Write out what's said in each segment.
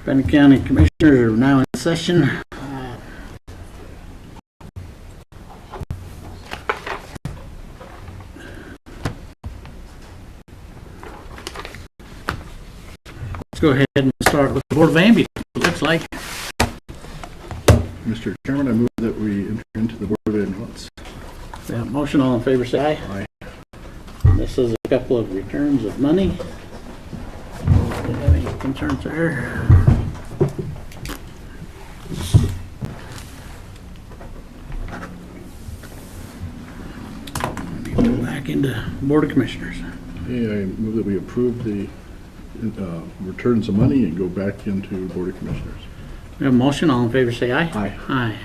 Bannock County Commissioners are now in session. Let's go ahead and start with the Board of Ambulance. It looks like. Mr. Chairman, I move that we enter into the Board of Ambulance. We have a motion. All in favor say aye. Aye. This is a couple of returns of money. Do you have any concerns there? Go back into Board of Commissioners. Okay, I move that we approve the returns of money and go back into Board of Commissioners. We have a motion. All in favor say aye. Aye. Aye.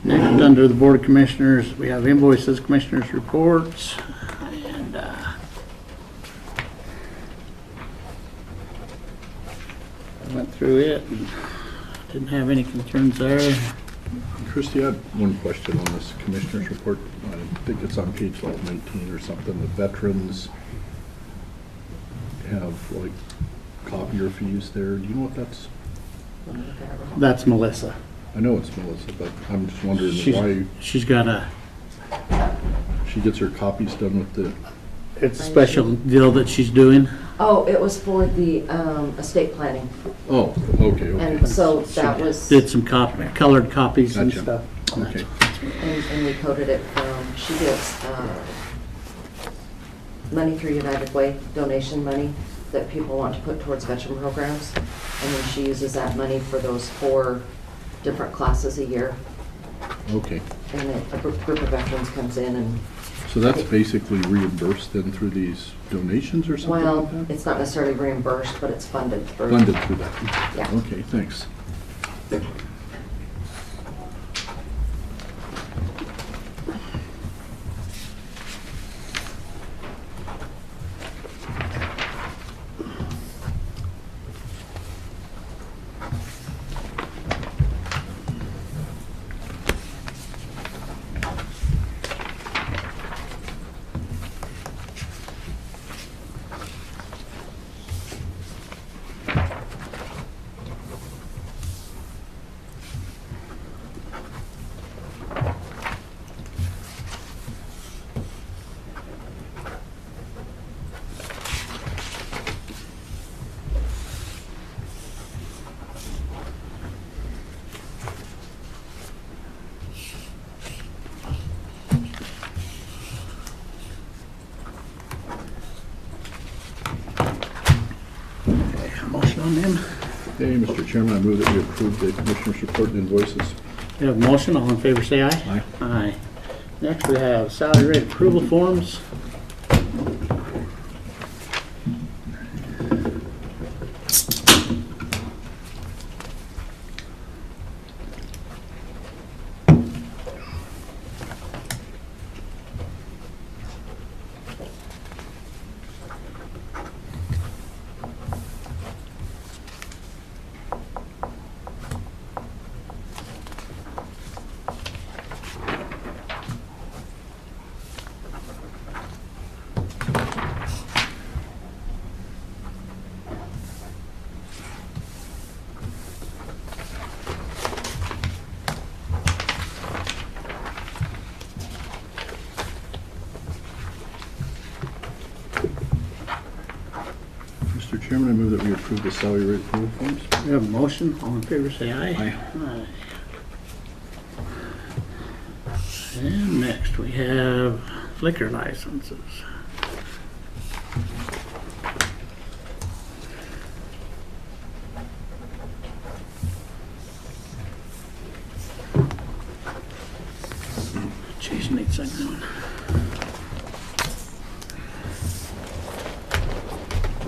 Next, under the Board of Commissioners, we have invoices, Commissioners' reports, and I went through it and didn't have any concerns there. Christie, I had one question on this Commissioner's report. I think it's on page like 19 or something. The veterans have like copier fees there. Do you know what that's? That's Melissa. I know it's Melissa, but I'm just wondering why She's got a, she gets her copies done with the... it's a special deal that she's doing. Oh, it was for the estate planning, Oh, okay, okay. and so that was, Did some colored copies and Gotcha. stuff. Okay. and we coded it from, she gets money through United Way, donation money that people want to put towards veteran programs, and then she uses that money for those 4 different classes a year, Okay. and a group of veterans comes in and, So that's basically reimbursed then through these donations or something well, like that? it's not necessarily reimbursed, but it's funded through. Funded through that? Yeah. Okay, thanks. Motion on them. Okay, Mr. Chairman, I move that we approve the Commissioner's report and invoices. We have a motion. All in favor say aye. Aye. Aye. Next, we have salary rate approval forms. Mr. Chairman, I move that we approve the salary rate approval forms. We have a motion. All in favor say aye. Aye. Aye. And next, we have liquor licenses. Jason needs second one.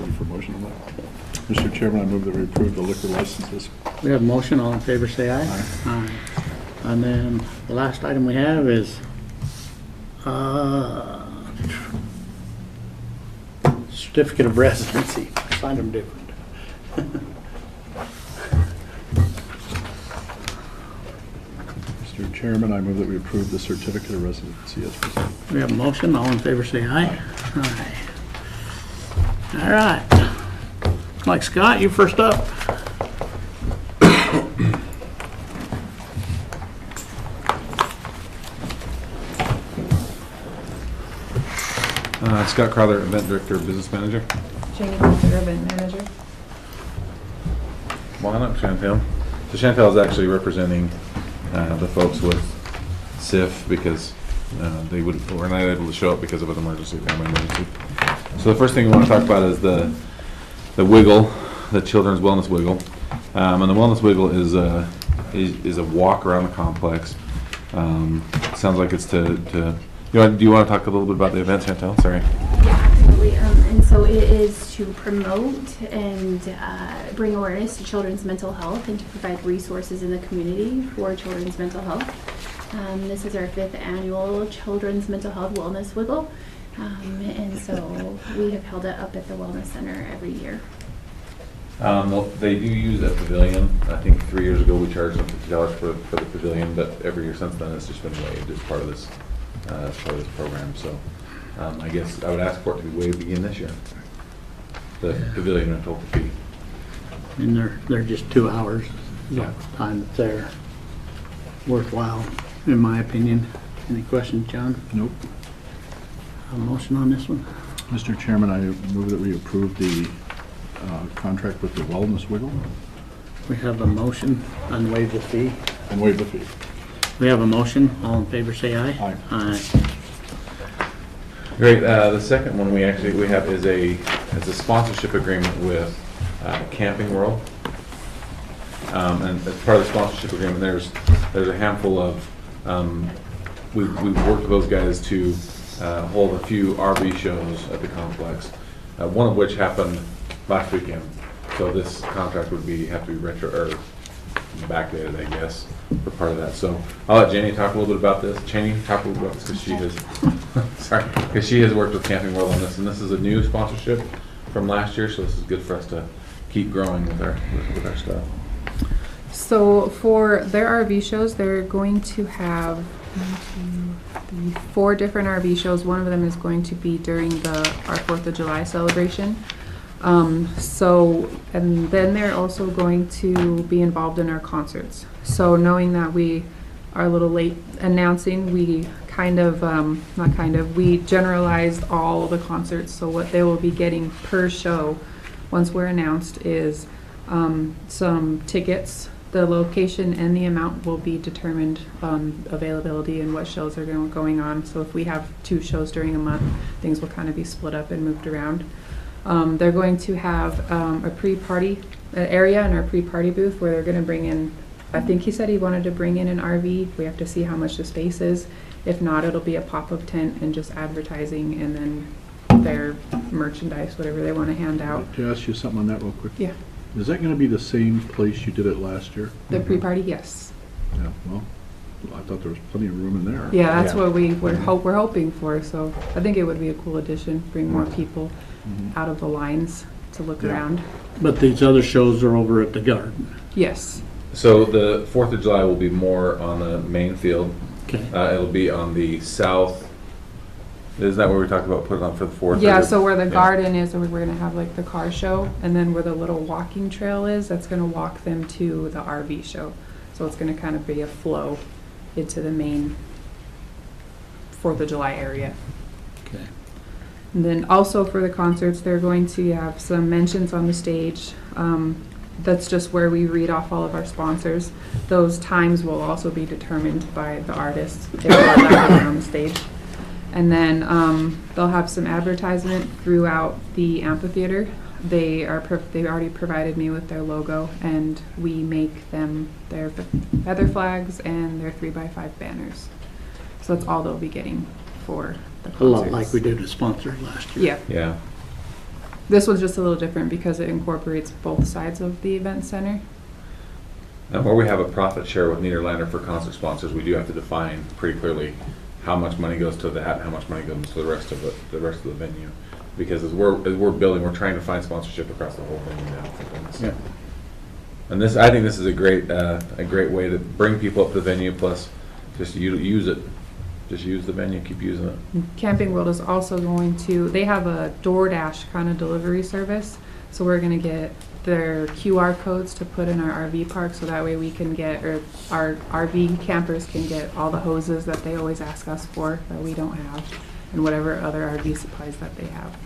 Ready for motion on that? Mr. Chairman, I move that we approve the liquor licenses. We have a motion. All in favor say aye. Aye. Aye. And then the last item we have is certificate of residency. Signed them different. Mr. Chairman, I move that we approve the certificate of residency as presented. We have a motion. All in favor say aye. Aye. All right. Mike Scott, you first up. Scott Crowther, Event Director, Business Manager. Janie Hunter, Event Manager. Why not Chantel? So Chantel is actually representing the folks with SIF because they were not able to show up because of an family emergency. So the first thing we want to talk about is the Wiggle, the Children's Wellness Wiggle. And the Wellness Wiggle is a walk around the complex. Sounds like it's to do you want to talk a little bit about the event, Chantel? Sorry. Yeah, absolutely. And so it is to promote and bring awareness to children's mental health and to provide resources in the community for children's mental health. This is our 5th annual Children's Mental Health Wellness Wiggle. And so we have held it up at the Wellness Center every year. They do use a pavilion. I think 3 years ago we charged them $50 for the pavilion, but every year since then it's just been waived as part of this program. So I guess I would ask for it to be waived again this year. The pavilion rental fee. And they're just 2 hours. Yeah. Time that they're worthwhile, in my opinion. Any questions, John? Nope. A motion on this one? Mr. Chairman, I move that we approve the contract with the Wellness Wiggle We have a motion and waive the fee. and waive the fee. We have a motion. All in favor, say aye. Aye. Aye. Great. The second one we have is a sponsorship agreement with Camping World. And as part of the sponsorship agreement, there's a handful of we've worked with those guys to hold a few RV shows at the complex. One of which happened last weekend. So this contract would have to be retro or backdated, I guess, for part of that. So I'll let Jenny talk a little bit about this. Jenny, talk a little bit about this because she has worked with Camping World on this, and this is a new sponsorship from last year. So this is good for us to keep growing with our stuff. So for their RV shows, they're going to have 4 different RV shows. One of them is going to be during our 4th of July celebration. And then they're also going to be involved in our concerts. So knowing that we are a little late announcing, we we generalized all of the concerts. So what they will be getting per show, once we're announced, is some tickets. The location and the amount will be determined on availability and what shows are going on. So if we have 2 shows during a month, things will kind of be split up and moved around. They're going to have a pre-party area in our pre-party booth where they're going to bring in, I think he said he wanted to bring in an RV. We have to see how much the space is. If not, it'll be a pop-up tent and just advertising and then their merchandise, whatever they want to hand out. Can I ask you something on that real quick? Yeah. Is that going to be the same place you did it last year? The pre-party, yes. Yeah, well, I thought there was plenty of room in there. Yeah, that's what we're hoping for. So I think it would be a cool addition, bring more people out of the lines to look around. But these other shows are over at the garden. Yes. So the 4th of July will be more on the main field. Okay. It'll be on the south. Isn't that where we talked about putting on for the 4th? Yeah, so where the garden is, we're going to have like the car show, and then where the little walking trail is, that's going to walk them to the RV show. So it's going to kind of be a flow into the main 4th of July area. Okay. And then also for the concerts, they're going to have some mentions on the stage. That's just where we read off all of our sponsors. Those times will also be determined by the artists if they're allowed on the stage. And then they'll have some advertisement throughout the amphitheater. They already provided me with their logo, and we make them their feather flags and their 3x5 banners. So that's all they'll be getting for the concerts. A lot like we did a sponsor last year. Yeah. Yeah. This one's just a little different because it incorporates both sides of the event center. And where we have a profit share with Niederlander for concert sponsors, we do have to define pretty clearly how much money goes to that and how much money goes to the rest of the venue. Because as we're building, we're trying to find sponsorship across the whole venue now. Yeah. And I think this is a great way to bring people up to the venue. Plus, just use it. Just use the venue. Keep using it. Camping World is also going to, they have a DoorDash kind of delivery service. So we're going to get their QR codes to put in our RV park, so that way we can get, or our RV campers can get all the hoses that they always ask us for that we don't have. and whatever other RV supplies that they have.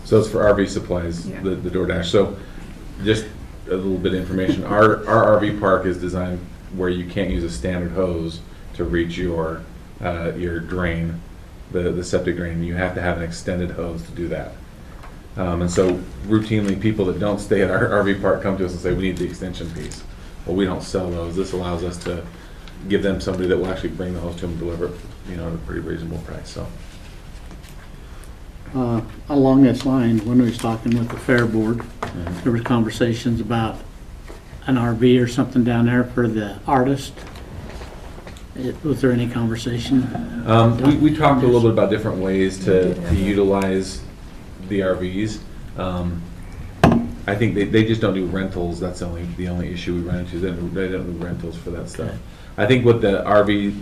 So it's for RV supplies, Yeah. the DoorDash. So just a little bit of information. Our RV park is designed where you can't use a standard hose to reach your drain, the septic drain. You have to have an extended hose to do that. And so routinely, people that don't stay at our RV park come to us and say, we need the extension piece. Well, we don't sell those. This allows us to give them somebody that will actually bring the hose to them and deliver it, at a pretty reasonable price, so. Along this line, when we was talking with the fair board, there was conversations about an RV or something down there for the artist. Was there any conversation? We talked a little bit about different ways to utilize the RVs. I think they just don't do rentals. That's the only issue we run into. They don't do rentals for that stuff. Okay. I think with the RV,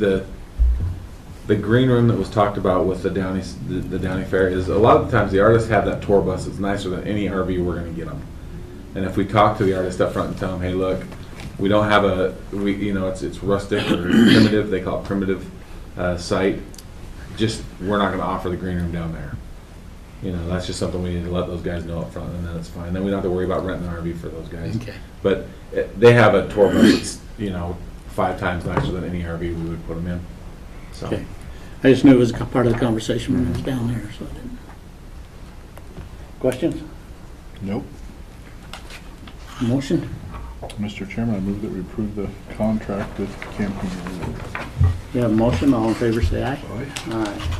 the green room that was talked about with the Downey Fair is a lot of the times the artists have that tour bus that's nicer than any RV we're going to get them. And if we talk to the artist up front and tell them, hey, look, we don't have it's rustic or primitive. They call it primitive site. We're not going to offer the green room down there. That's just something we need to let those guys know up front, and then it's fine. Then we don't have to worry about renting an RV for those guys. Okay. But they have a tour bus that's 5 times nicer than any RV we would put them in. So. Okay. I just knew it was part of the conversation when I was down there, so I didn't. Questions? Nope. Motion? Mr. Chairman, I move that we approve the contract with Camping World. You have a motion, all in favor say aye. Aye. Aye.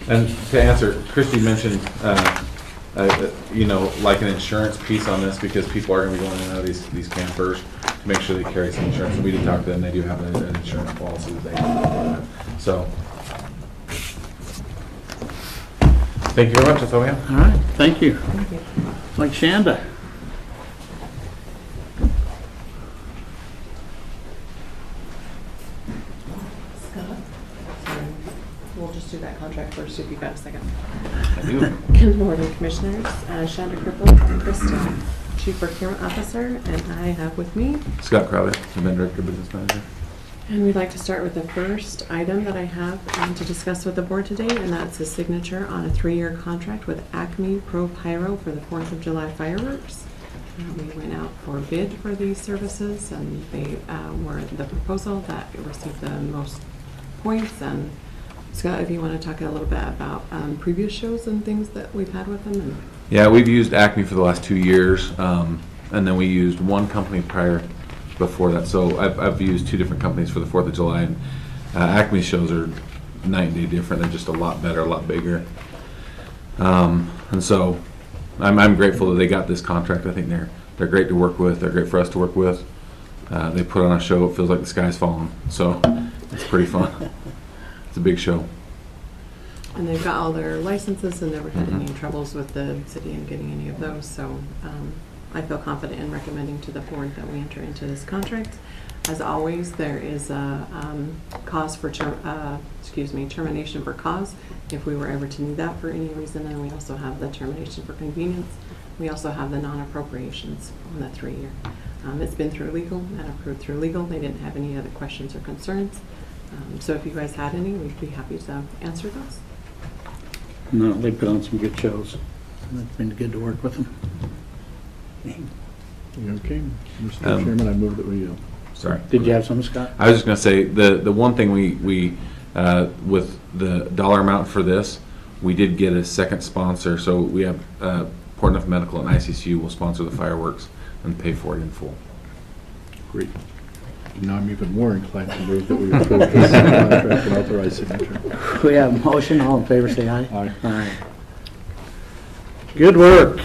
And to answer, Christy mentioned, like an insurance piece on this, because people are going to be going in and out of these campers to make sure they carry some insurance. And we did talk to them; they do have an insurance policy that they have. So, thank you very much. That's all we have. All right, thank you. Like Shanda. Scott? We'll just do that contract first if you've got a second. I do. Good morning, Commissioners. Shanda Cripple, I'm Krista, Chief Procurement Officer, and I have with me, Scott Crowley, Event Director, Business Manager. and we'd like to start with the first item that I have to discuss with the board today, and that's a signature on a 3-year contract with Acme Pro Pyro for the 4th of July fireworks. We went out for bid for these services, and they were the proposal that received the most points. And Scott, if you want to talk a little bit about previous shows and things that we've had with them. Yeah, we've used Acme for the last 2 years, and then we used one company prior before that. So I've used 2 different companies for the 4th of July, and Acme shows are night and day different. They're just a lot better, a lot bigger. And so I'm grateful that they got this contract. I think they're great to work with. They're great for us to work with. They put on a show. It feels like the sky's falling. So it's pretty fun. It's a big show. And they've got all their licenses and never had any troubles with the city in getting any of those. So I feel confident in recommending to the board that we enter into this contract. As always, there is a cause for termination for cause if we were ever to need that for any reason, and we also have the termination for convenience. We also have the non-appropriations on the 3-year. It's been through legal and approved through legal. They didn't have any other questions or concerns. So if you guys had any, we'd be happy to answer those. No, they put on some good shows. It's been good to work with them. Okay. Mr. Chairman, I move that we Sorry. Did you have something, Scott? I was just going to say, the one thing we with the dollar amount for this, we did get a second sponsor. So we have Port Enough Medical and ICCU will sponsor the fireworks and pay for it in full. Great. Now I'm even more inclined to move that we approve this contract and authorize signature. We have a motion, all in favor say aye. Aye. Aye. Good work.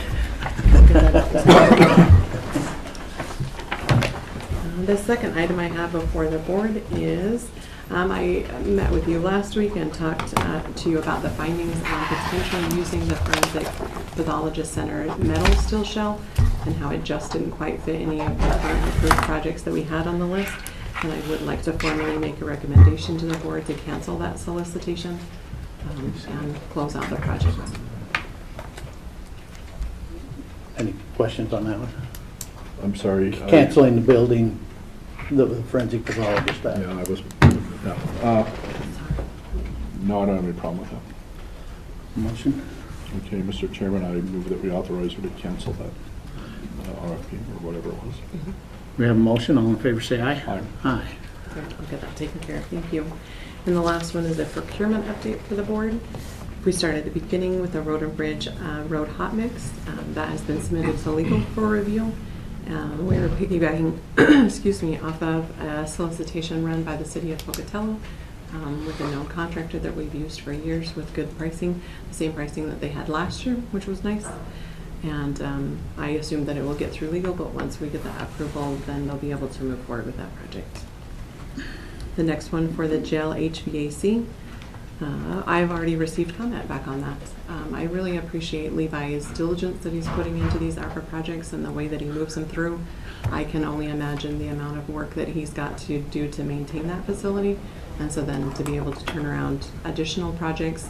The second item I have before the board is, I met with you last week and talked to you about the findings on potentially using the Forensic Pathologist Center metal steel shell and how it just didn't quite fit any of the current approved projects that we had on the list. And I would like to formally make a recommendation to the board to cancel that solicitation and close out the project. Any questions on that one? I'm sorry. Canceling the building, the forensic pathologist. Yeah, I was. No, I don't have any problem with that. Motion? Okay, Mr. Chairman, I move that we authorize her to cancel that RFP or whatever it was. We have a motion. All in favor, say aye. Aye. Aye. Great, I'll get that taken care of, thank you. And the last one is a procurement update for the board. We start at the beginning with the road and bridge road hot mix. That has been submitted to legal for review. We're piggybacking, excuse me, off of a solicitation run by the city of Pocatello with a known contractor that we've used for years with good pricing, the same pricing that they had last year, which was nice. And I assume that it will get through legal, but once we get that approval, then they'll be able to move forward with that project. The next one for the jail HVAC, I've already received comment back on that. I really appreciate Levi's diligence that he's putting into these ARPA projects and the way that he moves them through. I can only imagine the amount of work that he's got to do to maintain that facility. And so then to be able to turn around additional projects,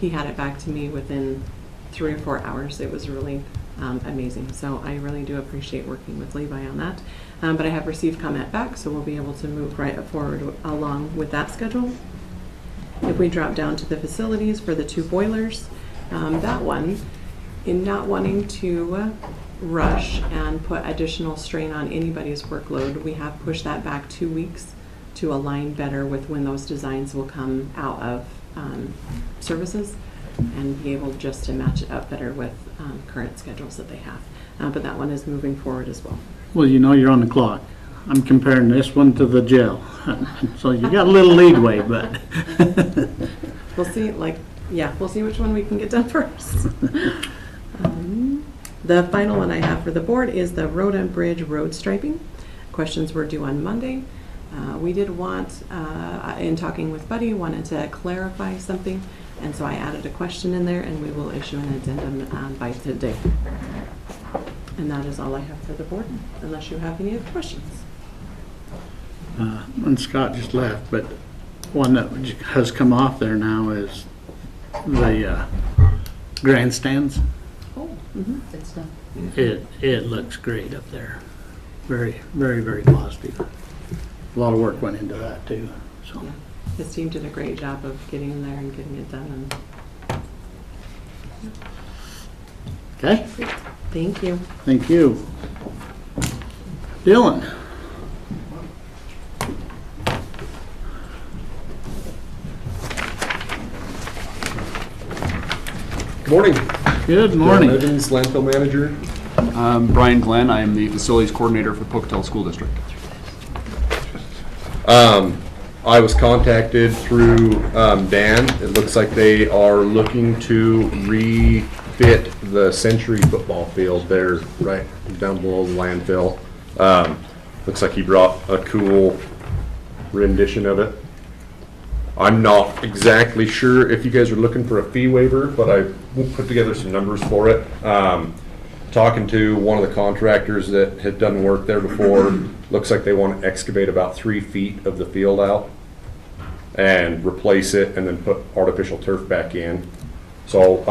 he had it back to me within 3 or 4 hours. It was really amazing. So I really do appreciate working with Levi on that. But I have received comment back, so we'll be able to move right forward along with that schedule. If we drop down to the facilities for the 2 boilers, that one, in not wanting to rush and put additional strain on anybody's workload, we have pushed that back 2 weeks to align better with when those designs will come out of services and be able just to match it up better with current schedules that they have. But that one is moving forward as well. Well, you know you're on the clock. I'm comparing this one to the jail. So you got a little leadway, but. We'll see, we'll see which one we can get done first. The final one I have for the board is the road and bridge road striping. Questions were due on Monday. We did want, in talking with Buddy, wanted to clarify something, and so I added a question in there, and we will issue an addendum by today. And that is all I have for the board, unless you have any other questions. And Scott just left, but one that has come off there now is the grandstands. Oh, mm-hmm. It's done. It looks great up there. Very, very, very positive. A lot of work went into that too, so. Yeah. His team did a great job of getting in there and getting it done. Okay, Thank you. thank you. Dylan? Good morning. Good morning. John Evans, landfill manager. Brian Glenn, I am the facilities coordinator for Pocatello School District. I was contacted through Dan. It looks like they are looking to refit the Century football field there, right down below the landfill. Looks like he brought a cool rendition of it. I'm not exactly sure if you guys are looking for a fee waiver, but I put together some numbers for it. Talking to one of the contractors that had done work there before, looks like they want to excavate about 3 feet of the field out and replace it and then put artificial turf back in. So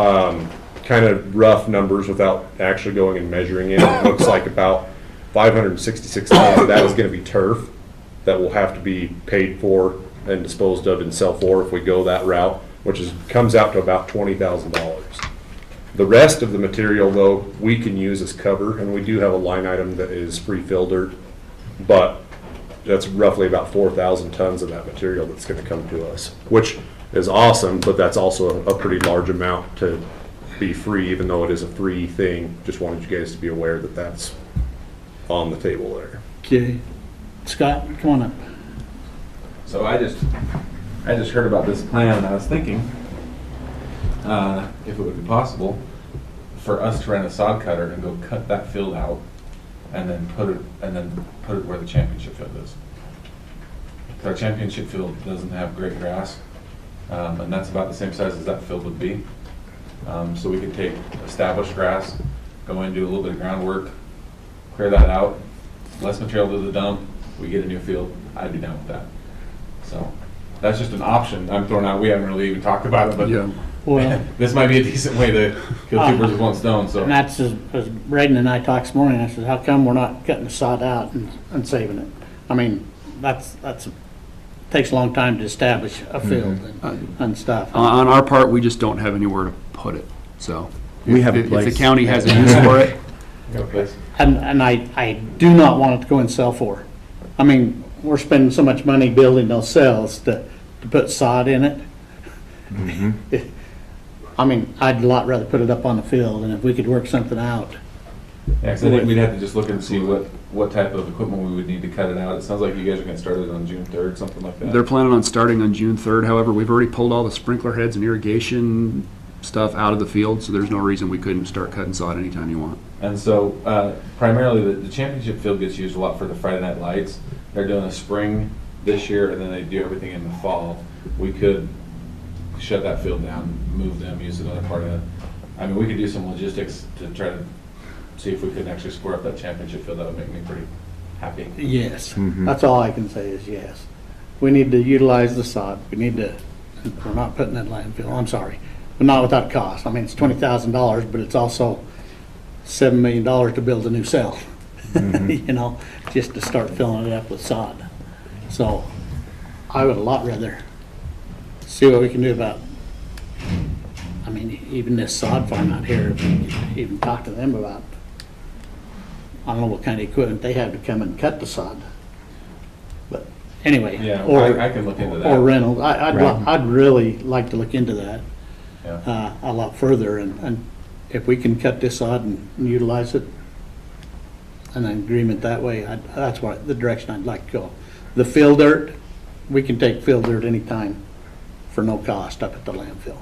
kind of rough numbers without actually going and measuring it. It looks like about $566,000 of that is going to be turf that will have to be paid for and disposed of in cell 4 if we go that route, which comes out to about $20,000. The rest of the material, though, we can use as cover, and we do have a line item that is free fill dirt, but that's roughly about 4,000 tons of that material that's going to come to us, which is awesome, but that's also a pretty large amount to be free, even though it is a free thing. Just wanted you guys to be aware that that's on the table there. Okay. Scott, come on up. So I just heard about this plan and I was thinking, if it would be possible for us to rent a sod cutter and go cut that field out and then put it where the championship field is. Our championship field doesn't have great grass, and that's about the same size as that field would be. So we could take established grass, go in, do a little bit of groundwork, clear that out, less material to the dump, we get a new field. I'd be down with that. So that's just an option I'm throwing out. We haven't really even talked about it, but Yeah. Well, this might be a decent way to kill two birds with one stone. So and that's as Braden and I talked this morning. I said, how come we're not cutting the sod out and saving it? I mean, that's takes a long time to establish a field and stuff. On our part, we just don't have anywhere to put it, so. We have a If the place. county has a use for it, And I do not want it to go and sell for. I mean, we're spending so much money building those cells to put sod in it. I mean, I'd a lot rather put it up on the field, and if we could work something out. Yeah, 'cause I think we'd have to just look and see what type of equipment we would need to cut it out. It sounds like you guys are gonna start it on June 3rd, something like that. they're planning on starting on June 3rd. However, we've already pulled all the sprinkler heads and irrigation stuff out of the field, so there's no reason we couldn't start cutting sod anytime you want. And so primarily, the championship field gets used a lot for the Friday night lights. They're doing a spring this year, and then they do everything in the fall. We could shut that field down, move them, use another part of it. I mean, we could do some logistics to try to see if we could actually square up that championship field. That would make me pretty happy. Yes, that's all I can say is yes. We need to utilize the sod. We need to, we're not putting it in landfill, I'm sorry, but not without cost. I mean, it's $20,000, but it's also $7 million to build a new cell, you know, just to start filling it up with sod. So I would a lot rather see what we can do about, I mean, even this sod farm out here, if we could even talk to them about, I don't know what kind of equipment they have to come and cut the sod. But anyway. Yeah, or I can look into that. Or rentals. Right. I'd really like to look into that Yeah. a lot further, and if we can cut this sod and utilize it, an agreement that way, that's what, the direction I'd like to go. The fill dirt, we can take fill dirt anytime for no cost up at the landfill.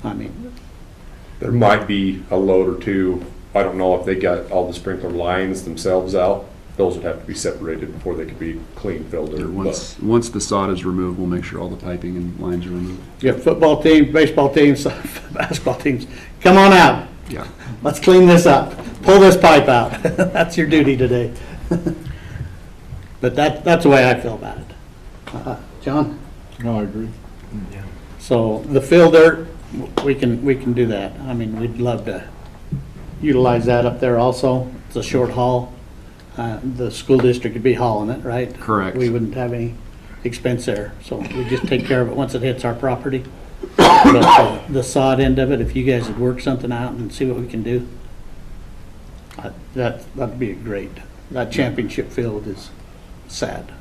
I mean, There might be a load or two. I don't know if they got all the sprinkler lines themselves out. Those would have to be separated before they could be clean filtered. Once the sod is removed, we'll make sure all the piping and lines are removed. you have football teams, baseball teams, basketball teams, come on out. Yeah. Let's clean this up. Pull this pipe out. That's your duty today. But that's the way I feel about it. John? No, I agree. So the fill dirt, we can do that. I mean, we'd love to utilize that up there also. It's a short haul. The school district would be hauling it, right? Correct. We wouldn't have any expense there, so we just take care of it once it hits our property. But the sod end of it, if you guys would work something out and see what we can do, that'd be great. That championship field is sad.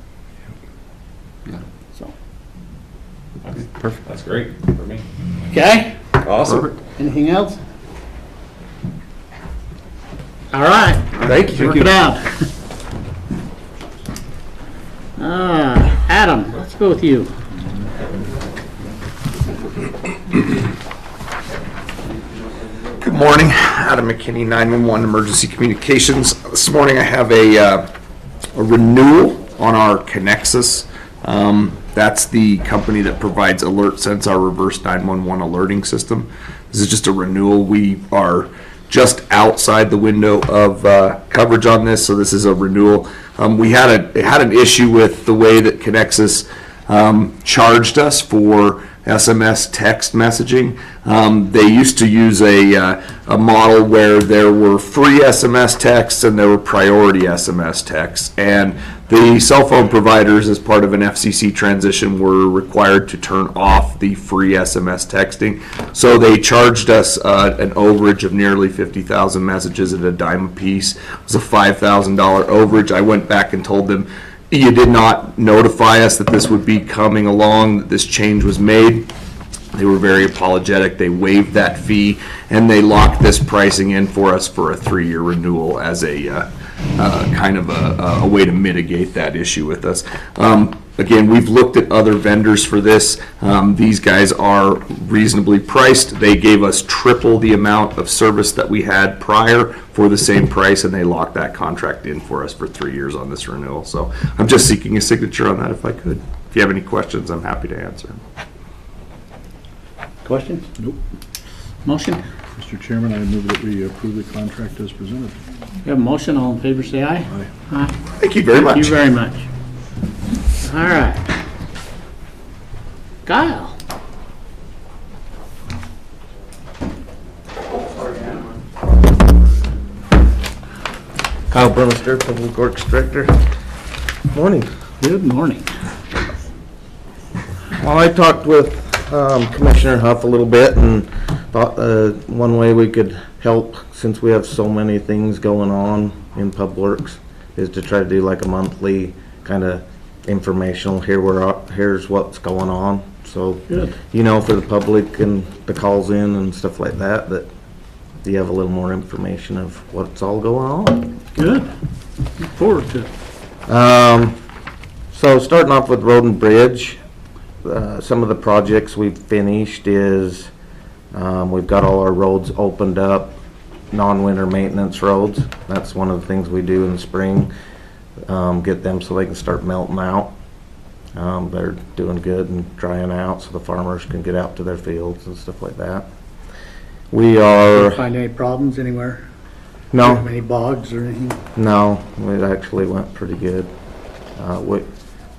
Yeah. So, Perfect. That's great for me. okay? Awesome. Anything else? All right. Thank you. Work it out. Adam, let's go with you. Good morning, Adam McKinney, 911 Emergency Communications. This morning I have a renewal on our Connexus. That's the company that provides AlertSense, our reverse 911 alerting system. This is just a renewal. We are just outside the window of coverage on this, so this is a renewal. We had an issue with the way that Connexus charged us for SMS text messaging. They used to use a model where there were free SMS texts and there were priority SMS texts. And the cell phone providers, as part of an FCC transition, were required to turn off the free SMS texting. So they charged us an overage of nearly 50,000 messages at a dime a piece. It was a $5,000 overage. I went back and told them, you did not notify us that this would be coming along, that this change was made. They were very apologetic. They waived that fee, and they locked this pricing in for us for a 3-year renewal as a kind of a way to mitigate that issue with us. Again, we've looked at other vendors for this. These guys are reasonably priced. They gave us triple the amount of service that we had prior for the same price, and they locked that contract in for us for 3 years on this renewal. So I'm just seeking a signature on that if I could. If you have any questions, I'm happy to answer. Questions? Nope. Motion? Mr. Chairman, I move that we approve the contract as presented. We have a motion. All in favor, say aye. Aye. Aye. Thank you very much. Thank you very much. All right. Kyle? Kyle Burmester, Public Works Director. Morning. Good morning. Well, I talked with Commissioner Huff a little bit and thought one way we could help, since we have so many things going on in Public Works, is to try to do like a monthly kind of informational, here's what's going on. So, Good. you know, for the public and the calls in and stuff like that, that you have a little more information of what's all going on. Good. Look forward to it. So starting off with Road and Bridge, some of the projects we've finished is we've got all our roads opened up, non-winter maintenance roads. That's one of the things we do in the spring, get them so they can start melting out. They're doing good and drying out so the farmers can get out to their fields and stuff like that. We Did are, you find any problems anywhere? no, Any bogs or anything? no, it actually went pretty good.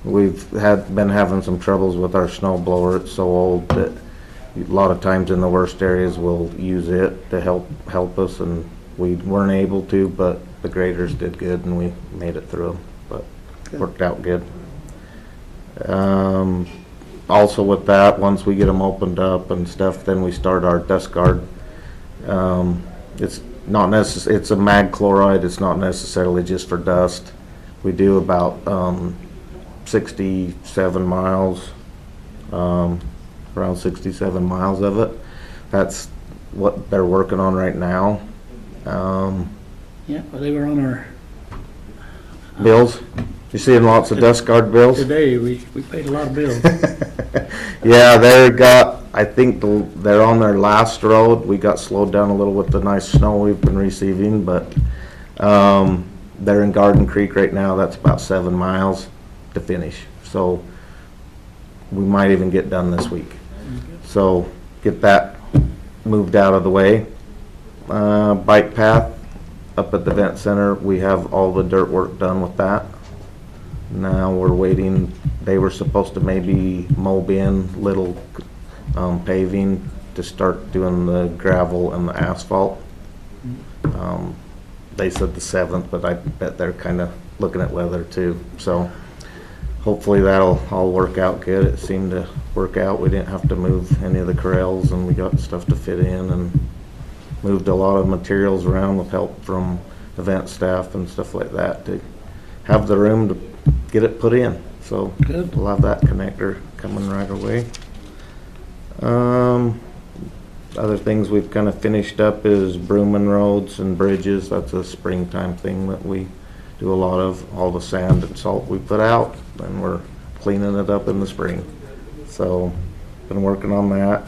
We've been having some troubles with our snow blower. It's so old that a lot of times in the worst areas we'll use it to help us, and we weren't able to, but the graders did good and we made it through, but worked out good. Also with that, once we get them opened up and stuff, then we start our dust guard. It's not it's a mag chloride. It's not necessarily just for dust. We do about 67 miles, around 67 miles of it. That's what they're working on right now. Yeah, well, they were on our, Bills? You seeing lots of dust guard bills? today, we paid a lot of bills. Yeah, I think they're on their last road. We got slowed down a little with the nice snow we've been receiving, but they're in Garden Creek right now. That's about 7 miles to finish. So we might even get done this week. So get that moved out of the way. Bike path up at the event center, we have all the dirt work done with that. Now we're waiting. They were supposed to maybe mow in little paving to start doing the gravel and the asphalt. They said the 7th, but I bet they're kind of looking at weather too. So hopefully that'll all work out good. It seemed to work out. We didn't have to move any of the corrals, and we got stuff to fit in, and moved a lot of materials around with help from event staff and stuff like that to have the room to get it put in. So Good. we'll have that connector coming right away. Other things we've kind of finished up is brooming roads and bridges. That's a springtime thing that we do a lot of. All the sand and salt we put out, and we're cleaning it up in the spring. So been working on that.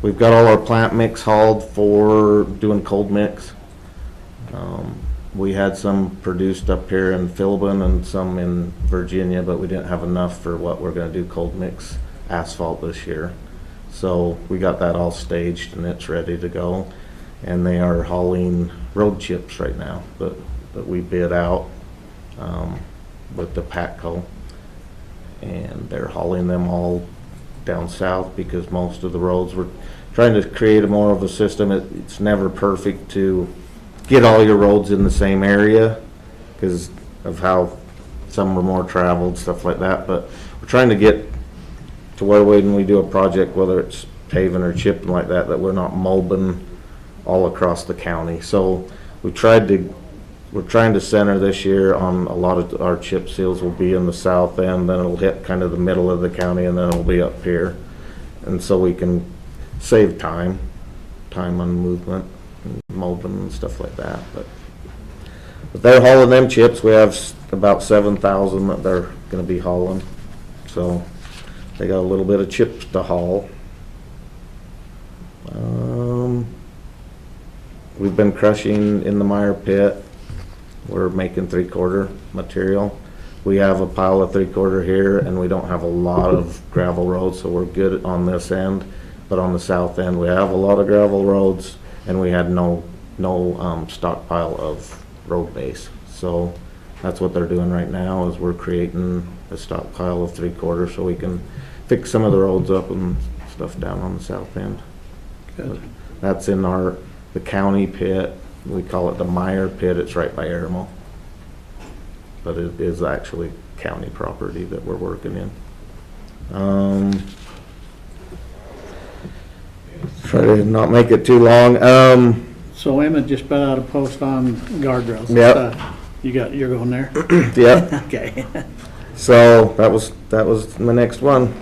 We've got all our plant mix hauled for doing cold mix. We had some produced up here in Philbin and some in Virginia, but we didn't have enough for what we're going to do cold mix asphalt this year. So we got that all staged and it's ready to go. And they are hauling road chips right now that we bid out with the Patco. And they're hauling them all down south because most of the roads, we're trying to create more of a system. It's never perfect to get all your roads in the same area because of how some are more traveled, stuff like that. But we're trying to get to where when we do a project, whether it's paving or chipping like that, that we're not mobbing all across the county. So we're trying to center this year on a lot of our chip seals will be in the south end, then it'll hit kind of the middle of the county, and then it'll be up here. And so we can save time on movement, and mobbing and stuff like that. But they're hauling them chips. We have about 7,000 that they're going to be hauling. So they got a little bit of chips to haul. We've been crushing in the Meyer pit. We're making 3/4 material. We have a pile of 3/4 here, and we don't have a lot of gravel roads, so we're good on this end. But on the south end, we have a lot of gravel roads, and we had no stockpile of road base. So that's what they're doing right now, is we're creating a stockpile of 3/4 so we can fix some of the roads up and stuff down on the south end. Good. That's in the county pit. We call it the Meyer pit. It's right by Aramo. But it is actually county property that we're working in. Try to not make it too long. So Emma just put out a post on guardrails. Yep. You're going there? Yeah. Okay. So that was my next one.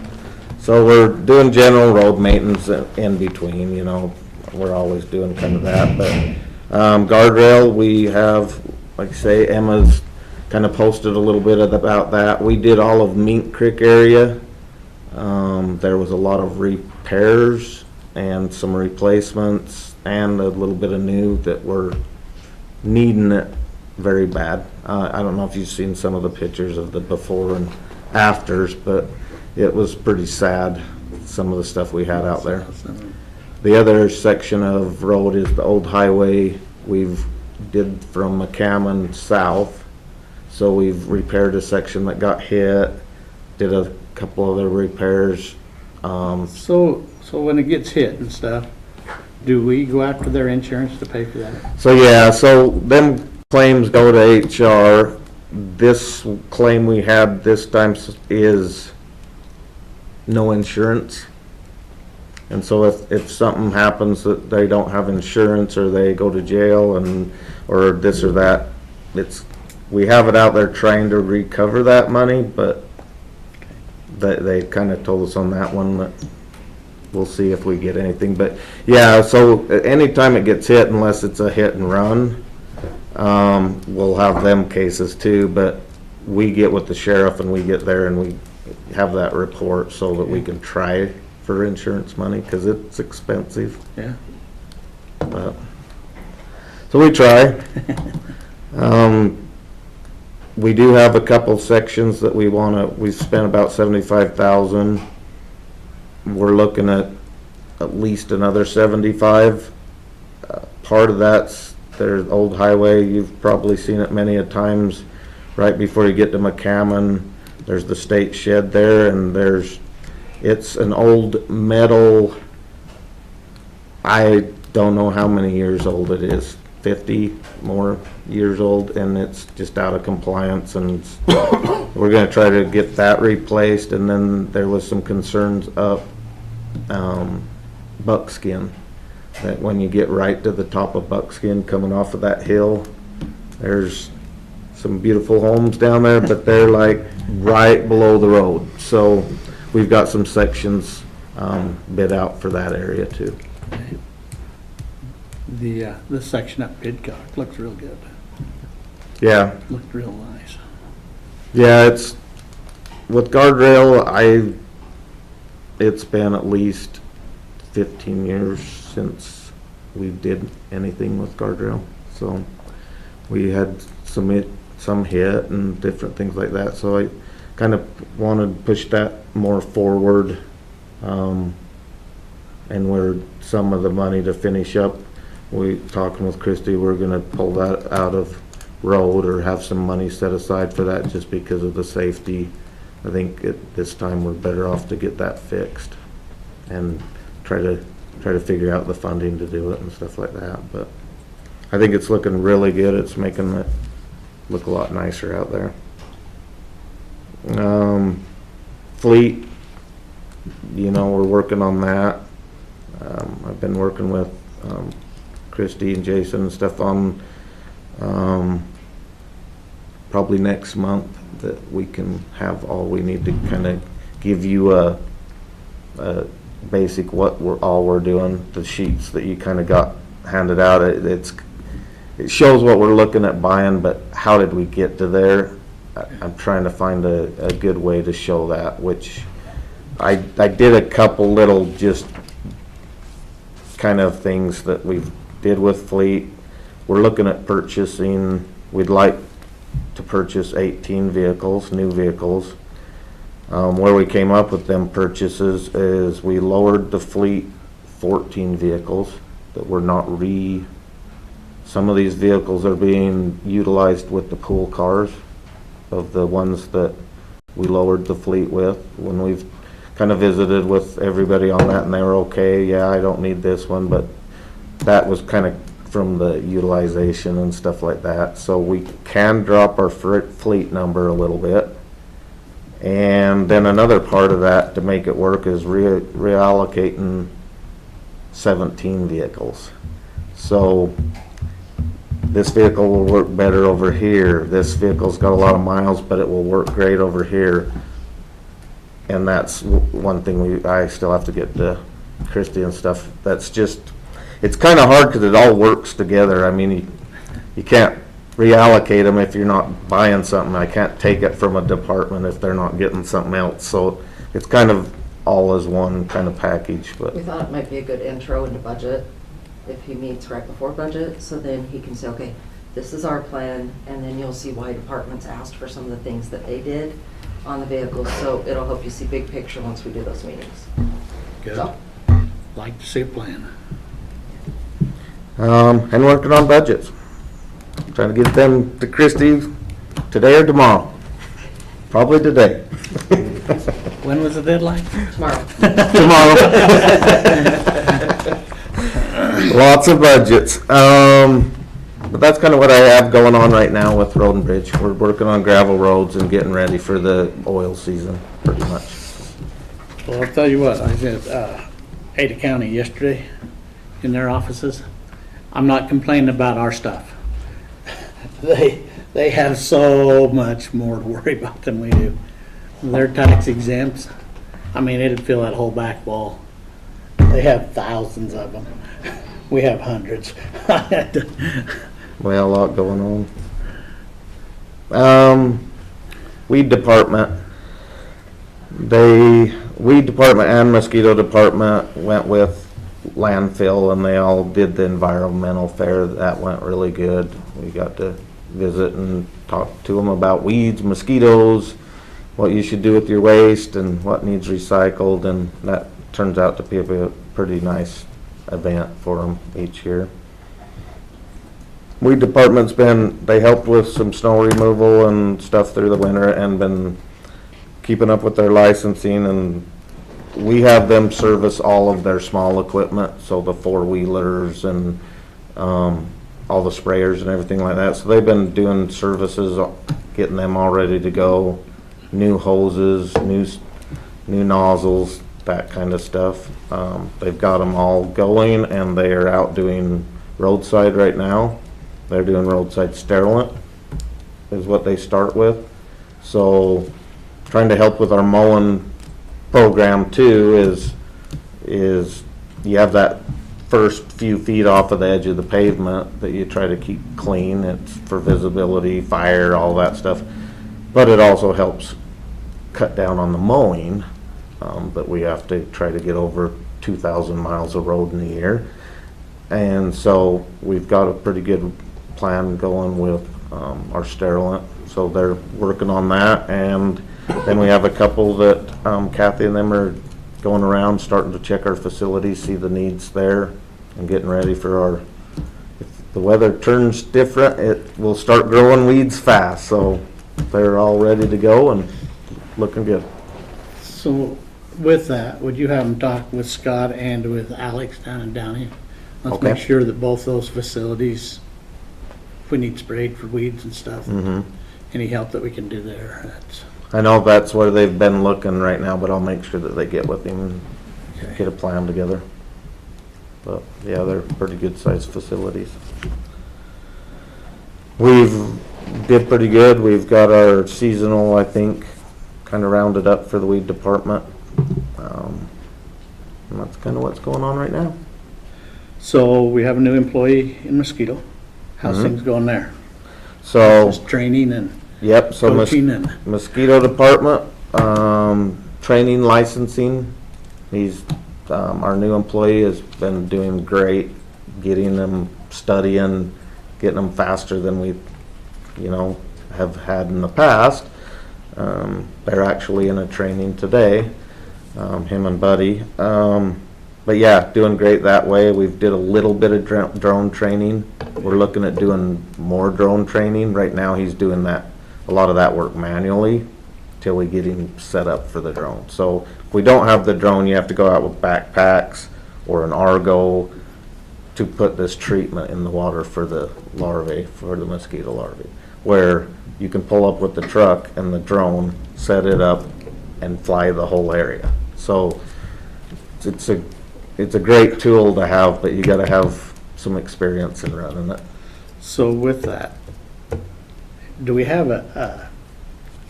So we're doing general road maintenance in between, you know, we're always doing kind of that, but guardrail, we have, like I say, Emma's kind of posted a little bit about that. We did all of Mink Creek area. There was a lot of repairs and some replacements and a little bit of new that were needing it very bad. I don't know if you've seen some of the pictures of the before and afters, but it was pretty sad, some of the stuff we had out there. The other section of road is the old highway we've did from McCammon south. So we've repaired a section that got hit, did a couple other repairs. So when it gets hit and stuff, do we go after their insurance to pay for that? So yeah, so them claims go to HR. This claim we had this time is no insurance. And so if something happens that they don't have insurance or they go to jail or this or that, we have it out there trying to recover that money, but they kind of told us on that one that we'll see if we get anything. But yeah, so anytime it gets hit, unless it's a hit and run, we'll have them cases too, but we get with the sheriff and we get there and we have that report so that we can try for insurance money, because it's expensive. Yeah. But, so we try. We do have a couple sections that we've spent about 75,000. We're looking at least another 75. Part of that's there's old highway. You've probably seen it many a times. Right before you get to McCammon, there's the state shed there, and it's an old metal. I don't know how many years old it is. 50 more years old, and it's just out of compliance, and we're going to try to get that replaced. And then there was some concerns up Buckskin, that when you get right to the top of Buckskin coming off of that hill, there's some beautiful homes down there, but they're like right below the road. So we've got some sections bid out for that area too. The section up Pidcock looks real good. Yeah. Looked real nice. Yeah, it's with guardrail. It's been at least 15 years since we did anything with guardrail. So we had some hit and different things like that. So I kind of wanted to push that more forward, and where some of the money to finish up. We talking with Christy, we're going to pull that out of road or have some money set aside for that, just because of the safety. I think at this time we're better off to get that fixed and try to figure out the funding to do it and stuff like that. But I think it's looking really good. It's making it look a lot nicer out there. Fleet, we're working on that. I've been working with Christy and Jason and stuff on probably next month that we can have all we need to kind of give you a basic what we're doing. The sheets that you kind of got handed out, it shows what we're looking at buying, but how did we get to there? I'm trying to find a good way to show that, which I did a couple little just kind of things that we did with fleet. We're looking at purchasing, we'd like to purchase 18 vehicles, new vehicles. Where we came up with them purchases is we lowered the fleet 14 vehicles that were not some of these vehicles are being utilized with the pool cars of the ones that we lowered the fleet with. When we've kind of visited with everybody on that and they were okay, yeah, I don't need this one, but that was kind of from the utilization and stuff like that. So we can drop our fleet number a little bit And then another part of that to make it work is reallocating 17 vehicles. So this vehicle will work better over here. This vehicle's got a lot of miles, but it will work great over here. And that's one thing I still have to get to Christie and stuff. That's just, it's kind of hard because it all works together. I mean, you can't reallocate them if you're not buying something. I can't take it from a department if they're not getting something else. So it's kind of all as one kind of package, but. We thought it might be a good intro into budget if he meets right before budget, so then he can say, okay, this is our plan, and then you'll see why departments asked for some of the things that they did on the vehicles, so it'll help you see big picture once we do those meetings. Good. So, Like to see a plan. And working on budgets. Trying to get them to Christie today or tomorrow. Probably today. When was the deadline? tomorrow. Tomorrow. Lots of budgets. But that's kind of what I have going on right now with Road and Bridge. We're working on gravel roads and getting ready for the oil season, pretty much. Well, I'll tell you what, I was at Ada County yesterday in their offices. I'm not complaining about our stuff. They have so much more to worry about than we do. They're tax exempts. I mean, it'd fill that whole back wall. They have thousands of them. We have hundreds. Well, a lot going on. Weed department. Weed department and mosquito department went with landfill, and they all did the environmental fair. That went really good. We got to visit and talk to them about weeds, mosquitoes, what you should do with your waste, and what needs recycled, and that turns out to be a pretty nice event for them each year. Weed department's they helped with some snow removal and stuff through the winter and been keeping up with their licensing, and we have them service all of their small equipment, so the four-wheelers and all the sprayers and everything like that. So they've been doing services, getting them all ready to go, new hoses, new nozzles, that kind of stuff. They've got them all going, and they are out doing roadside right now. They're doing roadside sterilant is what they start with. So trying to help with our mowing program too is you have that first few feet off of the edge of the pavement that you try to keep clean. It's for visibility, fire, all that stuff. But it also helps cut down on the mowing. But we have to try to get over 2,000 miles of road in a year. And so we've got a pretty good plan going with our sterilant. So they're working on that. And then we have a couple that Kathy and them are going around starting to check our facilities, see the needs there, and getting ready for our, if the weather turns different, it will start growing weeds fast. So they're all ready to go and looking good. So with that, would you have them talk with Scott and with Alex down in Downey? Let's Okay. make sure that both those facilities, if we need sprayed for weeds and stuff, any help that we can do there. I know that's where they've been looking right now, but I'll make sure that they get with him and get a plan together. But yeah, they're pretty good sized facilities. We've did pretty good. We've got our seasonal, I think, kind of rounded up for the weed department. And that's kind of what's going on right now. So we have a new employee in Mosquito. How's things going there? So, Just training and yep, so coaching and, mosquito department, training, licensing. He's, our new employee has been doing great, getting them studying, getting them faster than we, have had in the past. They're actually in a training today, him and Buddy. But yeah, doing great that way. We've did a little bit of drone training. We're looking at doing more drone training. Right now he's doing a lot of that work manually till we get him set up for the drone. So if we don't have the drone, you have to go out with backpacks or an Argo to put this treatment in the water for the larvae, for the mosquito larvae, where you can pull up with the truck and the drone, set it up, and fly the whole area. So it's a great tool to have, but you gotta have some experience in running it. So with that, do we have a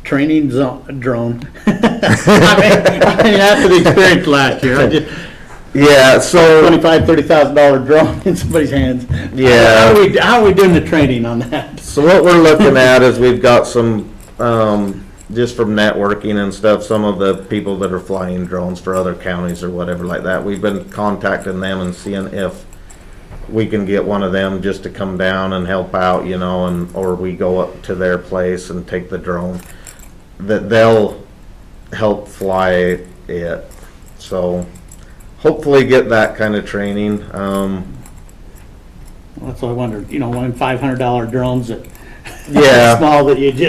training drone? I mean, after the experience last year, I just, Yeah, so, $25,000-$30,000 drone in somebody's hands. Yeah. How are we doing the training on that? so what we're looking at is we've got some, just from networking and stuff, some of the people that are flying drones for other counties or whatever like that. We've been contacting them and seeing if we can get one of them just to come down and help out, you know, and, or we go up to their place and take the drone, that they'll help fly it. So hopefully get that kind of training. That's what I wondered, you know, one of them $500 drones that Yeah. small that you go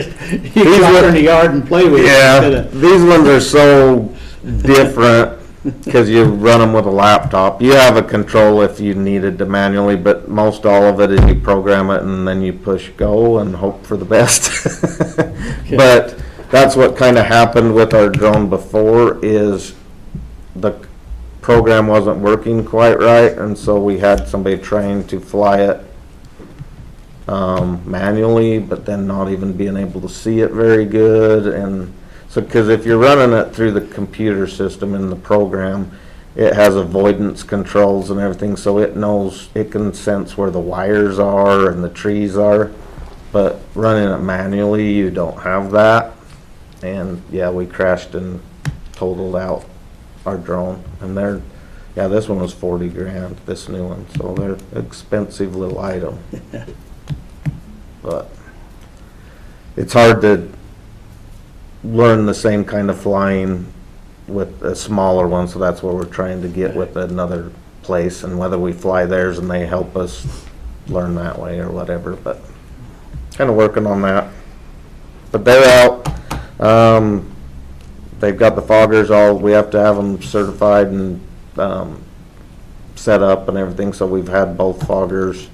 out in the yard and play with. instead Yeah, of- these ones are so different because you run them with a laptop. You have a control if you needed to manually, but most all of it is you program it and then you push go and hope for the best. But that's what kind of happened with our drone before, is the program wasn't working quite right, and so we had somebody trying to fly it manually, but then not even being able to see it very good. And so, because if you're running it through the computer system in the program, it has avoidance controls and everything, so it knows, it can sense where the wires are and the trees are. But running it manually, you don't have that. And yeah, we crashed and totaled out our drone. And yeah, this one was 40 grand, this new one, so they're expensive little item. But it's hard to learn the same kind of flying with a smaller one, so that's what we're trying to get with another place, and whether we fly theirs and they help us learn that way or whatever, but kind of working on that. But they're out. They've got the foggers all, we have to have them certified and set up and everything, so we've had both foggers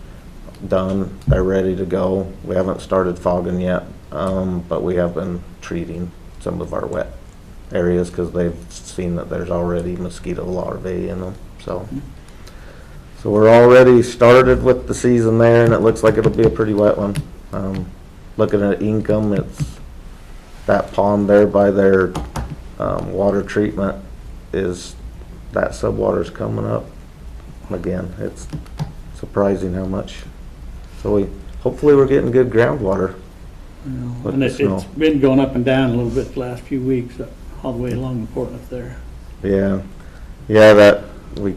done. They're ready to go. We haven't started fogging yet, but we have been treating some of our wet areas because they've seen that there's already mosquito larvae in them. So we're already started with the season there, and it looks like it'll be a pretty wet one. Looking at Income, it's that pond there by their water treatment, is that subwater's coming up again. It's surprising how much. So hopefully we're getting good groundwater. with And the it's snow. been going up and down a little bit the last few weeks, all the way along the Portland there. Yeah, yeah, that, we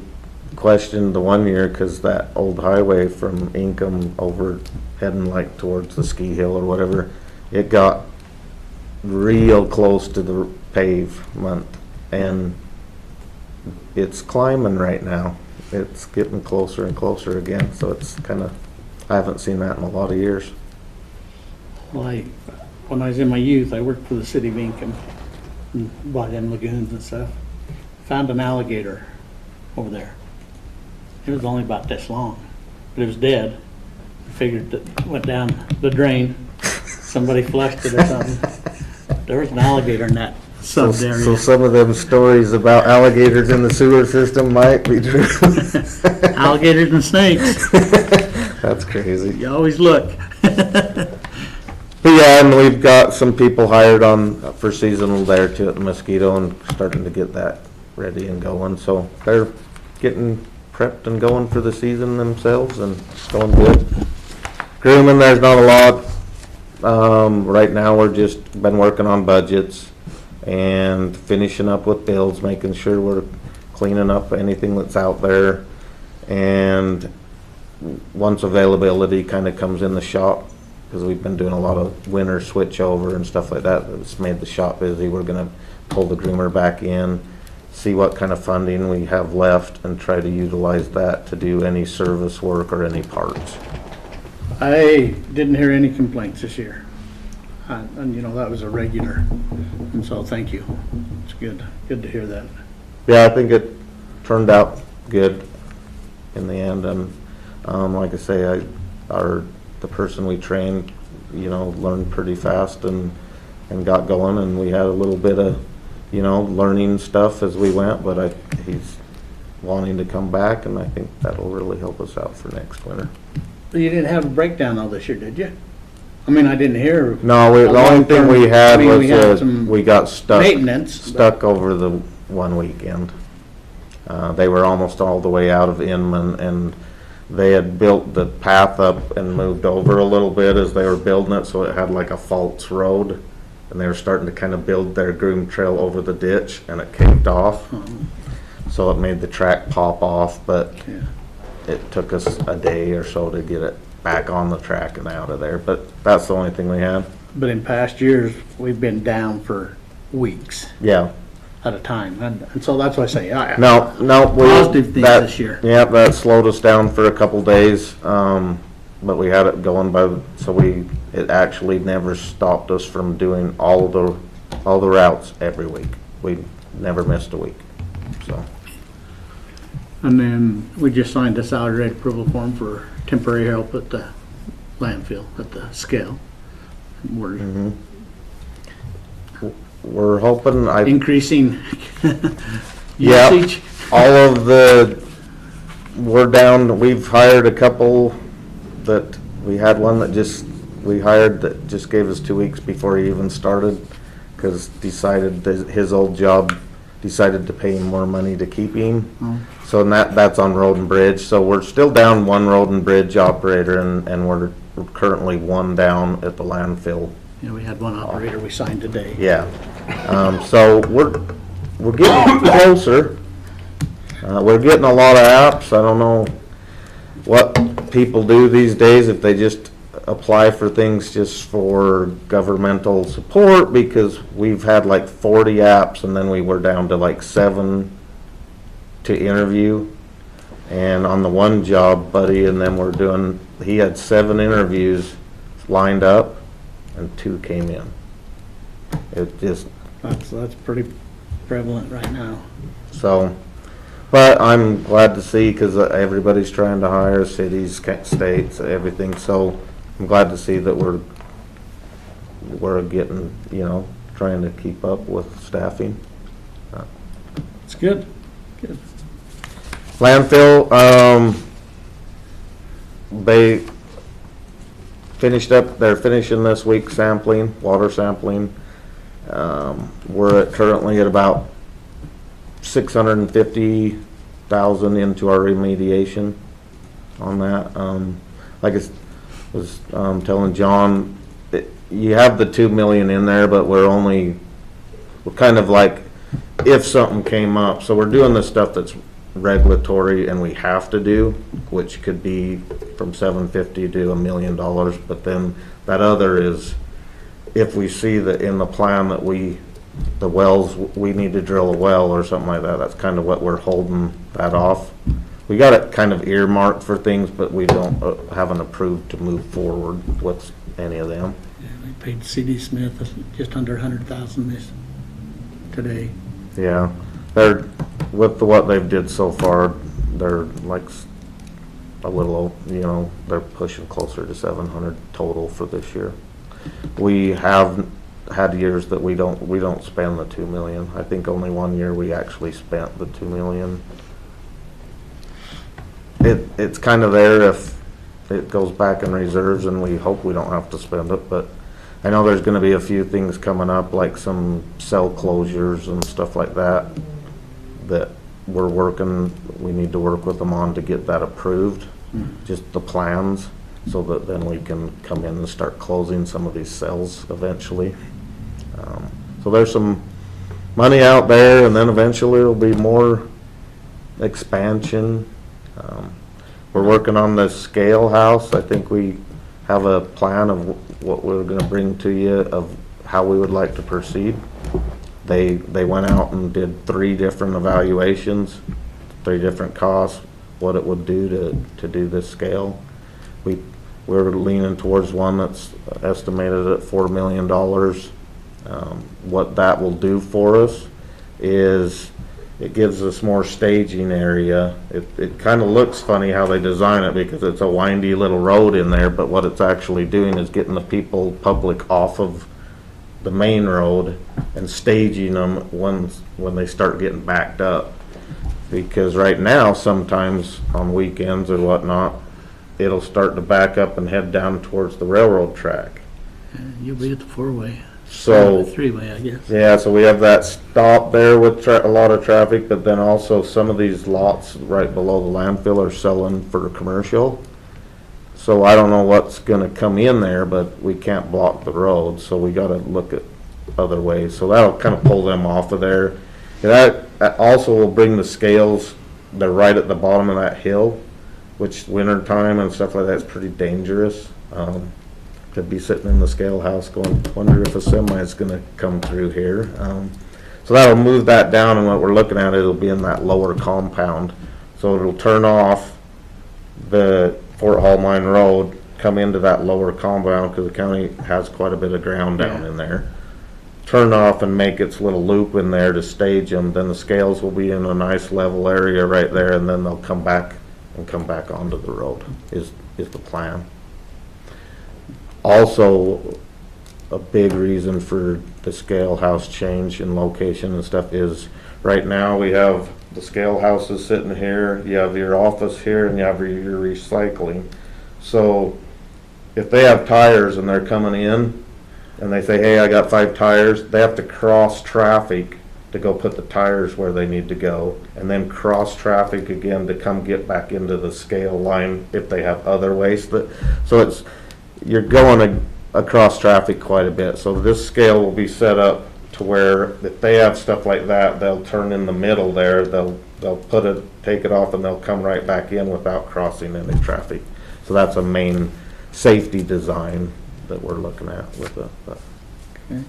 questioned the one year because that old highway from Income over heading like towards the ski hill or whatever, it got real close to the pavement, and it's climbing right now. It's getting closer and closer again, so it's kind of, I haven't seen that in a lot of years. Well, when I was in my youth, I worked for the city of Income and bought them lagoons and stuff. Found an alligator over there. It was only about this long, but it was dead. I figured that went down the drain. Somebody flushed it or something. There was an alligator in that So sub area. some of them stories about alligators in the sewer system might be true. Alligators and snakes. That's crazy. You always look. But yeah, and we've got some people hired on for seasonal there too at the Mosquito, and starting to get that ready and going. So they're getting prepped and going for the season themselves, and it's going good. Grooming, there's not a lot. Right now, we're just been working on budgets and finishing up with bills, making sure we're cleaning up anything that's out there. And once availability kind of comes in the shop, because we've been doing a lot of winter switch over and stuff like that, it's made the shop busy. We're gonna pull the groomer back in, see what kind of funding we have left, and try to utilize that to do any service work or any parts. I didn't hear any complaints this year. And you know, that was a regular. And so thank you. It's good to hear that. Yeah, I think it turned out good in the end, and like I say, the person we trained, you know, learned pretty fast and got going, and we had a little bit of learning stuff as we went, but he's wanting to come back, and I think that'll really help us out for next winter. You didn't have a breakdown all this year, did you? I mean, I didn't hear. No, the only thing we had I mean, we had was, some we got maintenance, but- stuck over the one weekend. They were almost all the way out of Inman, and they had built the path up and moved over a little bit as they were building it, so it had like a false road. And they were starting to kind of build their groom trail over the ditch, and it caved off. So it made the track pop off, but Yeah. it took us a day or so to get it back on the track and out of there. But that's the only thing we had. But in past years, we've been down for weeks Yeah. at a time, and so that's why I say, No, Positive things this year. Yeah, that slowed us down for a couple days, but we had it going it actually never stopped us from doing all the routes every week. We never missed a week, so. And then we just signed a salary rate approval form for temporary help at the landfill, at the scale. We're We're hoping, increasing Yeah. usage. we're down, we've hired a couple we had one that we hired that just gave us 2 weeks before he even started, because his old job decided to pay him more money to keep him. So that's on Road and Bridge, so we're still down one Road and Bridge operator, and we're currently one down at the landfill. Yeah, we had one operator we signed today. Yeah, so we're getting closer. We're getting a lot of apps. I don't know what people do these days, if they just apply for things just for governmental support, because we've had like 40 apps, and then we were down to like 7 to interview. And on the one job, Buddy and them he had 7 interviews lined up, and 2 came in. It just, That's pretty prevalent right now. so, but I'm glad to see, because everybody's trying to hire, cities, states, everything, so I'm glad to see that we're getting, trying to keep up with staffing. It's good. Good. Landfill, they they're finishing this week sampling, water sampling. We're currently at about 650,000 into our remediation on that. Like I was telling John, you have the 2 million in there, but we're kind of like, if something came up, so we're doing the stuff that's regulatory and we have to do, which could be from 750 to $1 million, but then that other is, if we see that in the plan that we need to drill a well or something like that, that's kind of what we're holding that off. We got it kind of earmarked for things, but we haven't approved to move forward with any of them. Yeah, we paid C.D. Smith just under 100,000 today. Yeah, with what they've did so far, they're like a little, they're pushing closer to 700 total for this year. We have had years that we don't spend the 2 million. I think only one year we actually spent the 2 million. It's kind of there if it goes back in reserves, and we hope we don't have to spend it, but I know there's gonna be a few things coming up, like some cell closures and stuff like that we need to work with them on to get that approved, just the plans, so that then we can come in and start closing some of these cells eventually. So there's some money out there, and then eventually there'll be more expansion. We're working on the scale house. I think we have a plan of what we're gonna bring to you of how we would like to proceed. They went out and did 3 different evaluations, 3 different costs, what it would do to do this scale. We're leaning towards one that's estimated at $4 million. What that will do for us is it gives us more staging area. It kind of looks funny how they design it, because it's a windy little road in there, but what it's actually doing is getting the public off of the main road and staging them when they start getting backed up. Because right now, sometimes on weekends or whatnot, it'll start to back up and head down towards the railroad track. You'll be at the four-way. So, Three-way, I guess. yeah, so we have that stop there with a lot of traffic, but then also some of these lots right below the landfill are selling for commercial. So I don't know what's gonna come in there, but we can't block the road, so we gotta look at other ways. So that'll kind of pull them off of there. That also will bring the scales, they're right at the bottom of that hill, which winter time and stuff like that's pretty dangerous. Could be sitting in the scale house going, wonder if a semi is gonna come through here. So that'll move that down, and what we're looking at, it'll be in that lower compound. So it'll turn off the Fort Hall Mine Road, come into that lower compound, because the county has quite a bit of ground down in there. Turn off and make its little loop in there to stage them, then the scales will be in a nice level area right there, and then they'll come back onto the road, is the plan. Also, a big reason for the scale house change in location and stuff is, right now, we have the scale houses sitting here, you have your office here, and you have your recycling. So, if they have tires and they're coming in, and they say, hey, I got 5 tires, they have to cross traffic to go put the tires where they need to go, and then cross traffic again to come get back into the scale line if they have other waste. So you're going across traffic quite a bit. So this scale will be set up to where if they have stuff like that, they'll turn in the middle there, they'll take it off, and they'll come right back in without crossing any traffic. So that's a main safety design that we're looking at with it. Okay.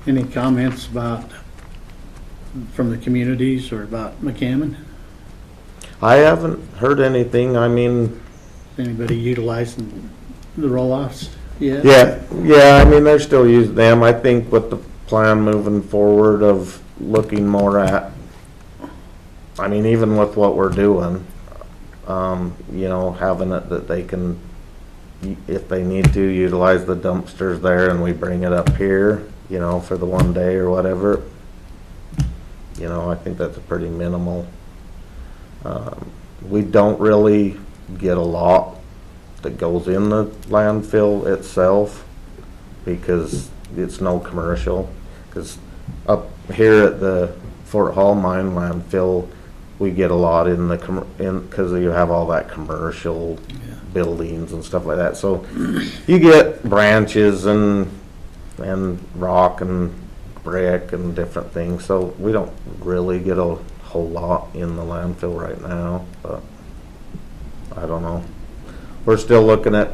Any comments from the communities or about McCammon? I haven't heard anything. I mean, Anybody utilizing the roll-offs yet? yeah, I mean, they're still using them. I think with the plan moving forward of looking more at, I mean, even with what we're doing, having it that they can, if they need to, utilize the dumpsters there, and we bring it up here, for the one day or whatever. I think that's a pretty minimal. We don't really get a lot that goes in the landfill itself because it's no commercial. Because up here at the Fort Hall Mine landfill, we get a lot in because you have all that commercial buildings and stuff like that. So you get branches and rock and brick and different things. So we don't really get a whole lot in the landfill right now, but I don't know. We're still looking at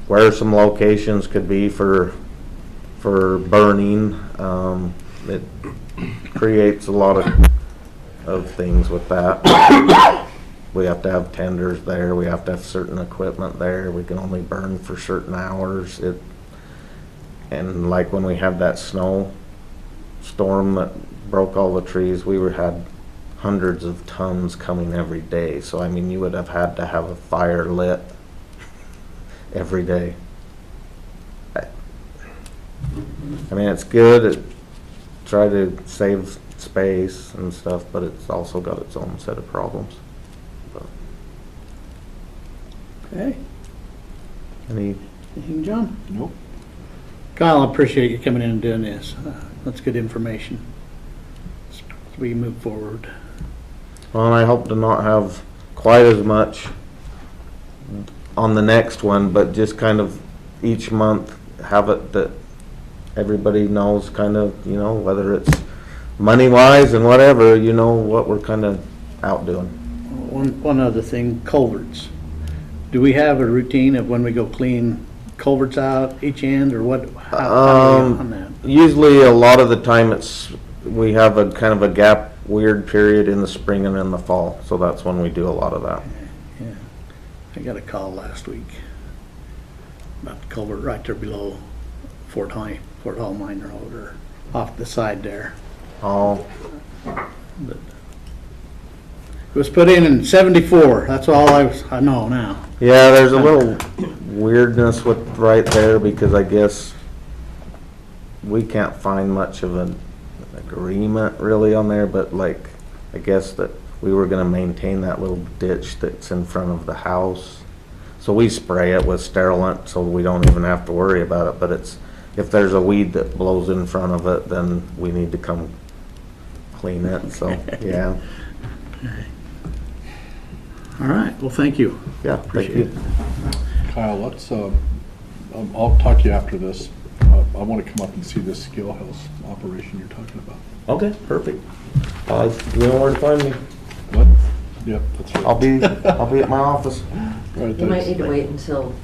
where some locations could be for burning. It creates a lot of things with that. We have to have tenders there. We have to have certain equipment there. We can only burn for certain hours. And like when we had that snow storm that broke all the trees, had hundreds of tons coming every day. So I mean, you would have had to have a fire lit every day. I mean, it's good. Try to save space and stuff, but it's also got its own set of problems. Okay. Anything, John? Nope. Kyle, I appreciate you coming in and doing this. That's good information as we move forward. Well, and I hope to not have quite as much on the next one, but just kind of each month have it that everybody knows kind of, whether it's money-wise and whatever, what we're kind of out doing. One other thing, culverts. Do we have a routine of when we go clean culverts out each end, or what? How are we on that? Usually a lot of the time we have a kind of a gap, weird period in the spring and in the fall, so that's when we do a lot of that. Yeah, I got a call last week about the culvert right there below Fort Hall Mine Road, or off the side there. Oh, But it was put in '74. That's all I know now. yeah, there's a little weirdness with right there because I guess we can't find much of an agreement really on there, but like, I guess that we were gonna maintain that little ditch that's in front of the house. So we spray it with sterilant, so we don't even have to worry about it, but it's, if there's a weed that blows in front of it, then we need to come clean it, so, yeah. All right, well, thank you. Yeah, thank Appreciate you. Kyle, let's, I'll talk to you after this. I want to come up and see this skill house operation you're talking about. Okay, perfect. You know where to find me. What? Yep, that's right. I'll be at my office. Right, You might thanks. need to wait until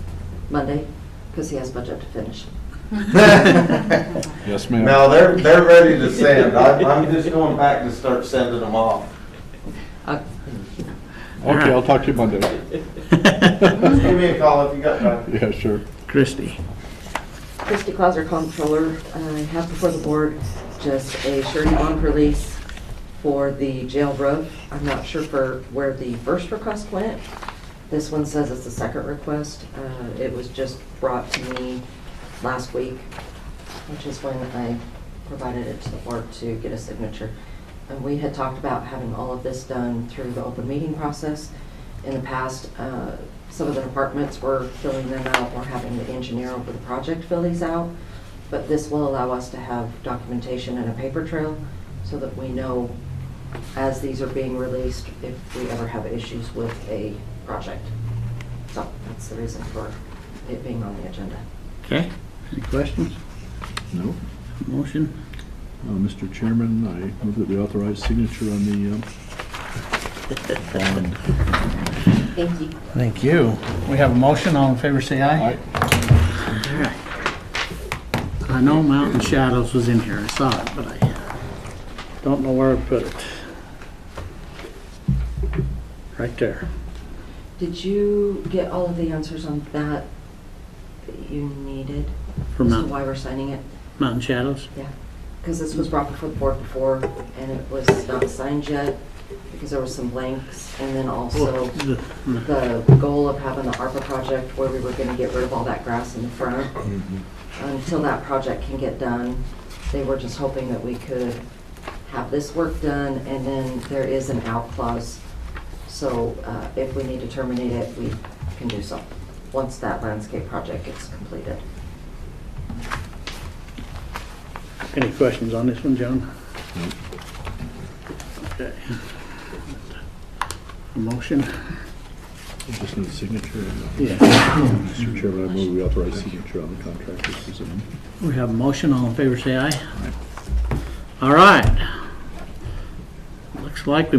Monday, because he has budget to finish. Yes, ma'am. No, they're ready to send. I'm just going back to start sending them off. Okay, I'll talk to you Monday. Just give me a call if you got time. Yeah, sure. Christie. Christy Clauser, Comptroller, I have before the board just a surety bond release for the jail roof. I'm not sure for where the first request went. This one says it's the second request. It was just brought to me last week, which is when I provided it to the board to get a signature. And we had talked about having all of this done through the open meeting process. In the past, some of the departments were filling them out or having the engineer over the project fill these out. But this will allow us to have documentation and a paper trail so that we know as these are being released if we ever have issues with a project. So that's the reason for it being on the agenda. Okay, any questions? No? Motion? Mr. Chairman, I move that we authorize signature on the bond. Thank you. Thank you. We have a motion, all in favor say aye. Aye. All right. I know Mountain Shadows was in here, I saw it, but I don't know where I put it. Right there. Did you get all of the answers on that you needed? For As to Mountain, why we're signing it? Mountain Shadows? Yeah, because this was brought before the board before, and it was not signed yet, because there were some blanks, and then also the goal of having the ARPA project where we were gonna get rid of all that grass in the front. Until that project can get done, they were just hoping that we could have this work done, and then there is an out clause. So if we need to terminate it, we can do so, once that landscape project gets completed. Any questions on this one, John? Okay. A motion? I just need a signature. Yeah. Mr. Chairman, I move we authorize signature on the contract as presented. We have a motion, all in favor say aye. All right. Looks like we